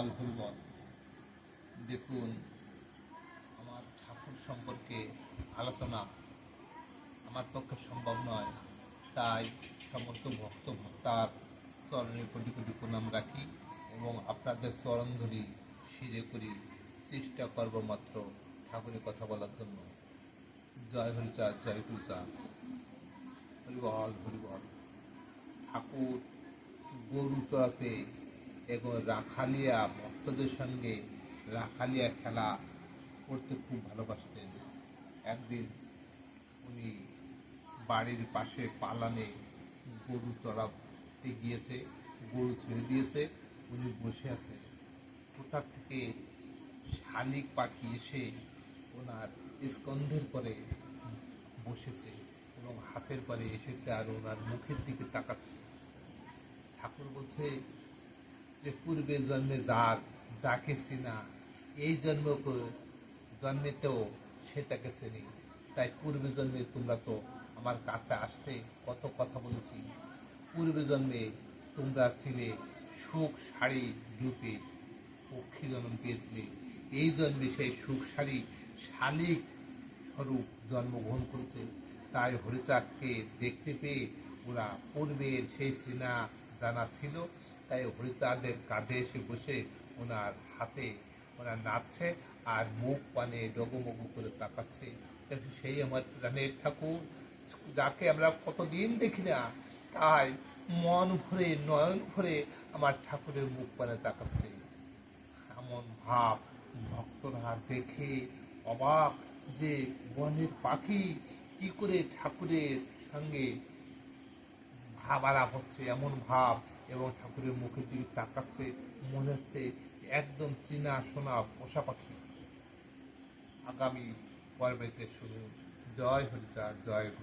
বল হরিবল। দেখুন, আমার ঠাকুর সম্পর্কে আলোচনা আমার পক্ষে সম্ভব নয়, তাই সমস্ত ভক্তার চরণে কোটি কোটি প্রণাম রাখি এবং আপনাদের চরণ ধরি, শিরে করি, চেষ্টা করব মাত্র ঠাকুরের কথা বলার জন্য। জয় হরিচাঁদ, জয় হরিচাঁদ, হরিবল হরিবল। ঠাকুর গরু চড়াতে এবং রাখালিয়া ভক্তদের সঙ্গে রাখালিয়া খেলা করতে খুব ভালোবাসতেন। একদিন উনি বাড়ির পাশে পালানে গরু চড়াতে গিয়েছে, গরু ছেড়ে দিয়েছে, উনি বসে আছে। কোথা থেকে শালিক পাখি এসে ওনার স্কন্ধের পরে বসেছে এবং হাতের পরে এসেছে আর ওনার মুখের দিকে তাকাচ্ছে। ঠাকুর বলছে যে পূর্বে জন্মে যাকে চিনা, এই জন্মেতেও সে তাকে চেনি। তাই পূর্বে জন্মে তোমরা তো আমার কাছে আসতে কত কথা বলেছি। পূর্বে জন্মে তোমরা ছিলে সুখ শাড়ি রূপে, পক্ষী জন্ম পেয়েছিলে। এই জন্মে সেই সুখ শাড়ি শালিক স্বরূপ জন্মগ্রহণ করেছে। তাই হরিচাঁদকে দেখতে পেয়ে ওরা পূর্বের সেই চেনা জানা ছিল। তাই হরিচাঁদের কাঁধে এসে বসে ওনার হাতে ওনার নাচছে আর মুখ পানে ডগমগু করে তাকাচ্ছে। সেই আমার প্রাণের ঠাকুর, যাকে আমরা কতদিন দেখি না, তাই মন ভরে নয়ন ভরে আমার ঠাকুরের মুখ পানে তাকাচ্ছে। এমন ভাব ভক্তরা দেখে অবাক যে বনের পাখি কি করে ঠাকুরের সঙ্গে ভাব আলাপ হচ্ছে, এমন ভাব, এবং ঠাকুরের মুখের দিকে তাকাচ্ছে। মনে হচ্ছে একদম চেনা শোনা পোষা পাখি। আগামী পর্বেতে শুনুন। জয় হরিচাঁদ, জয় গুরু।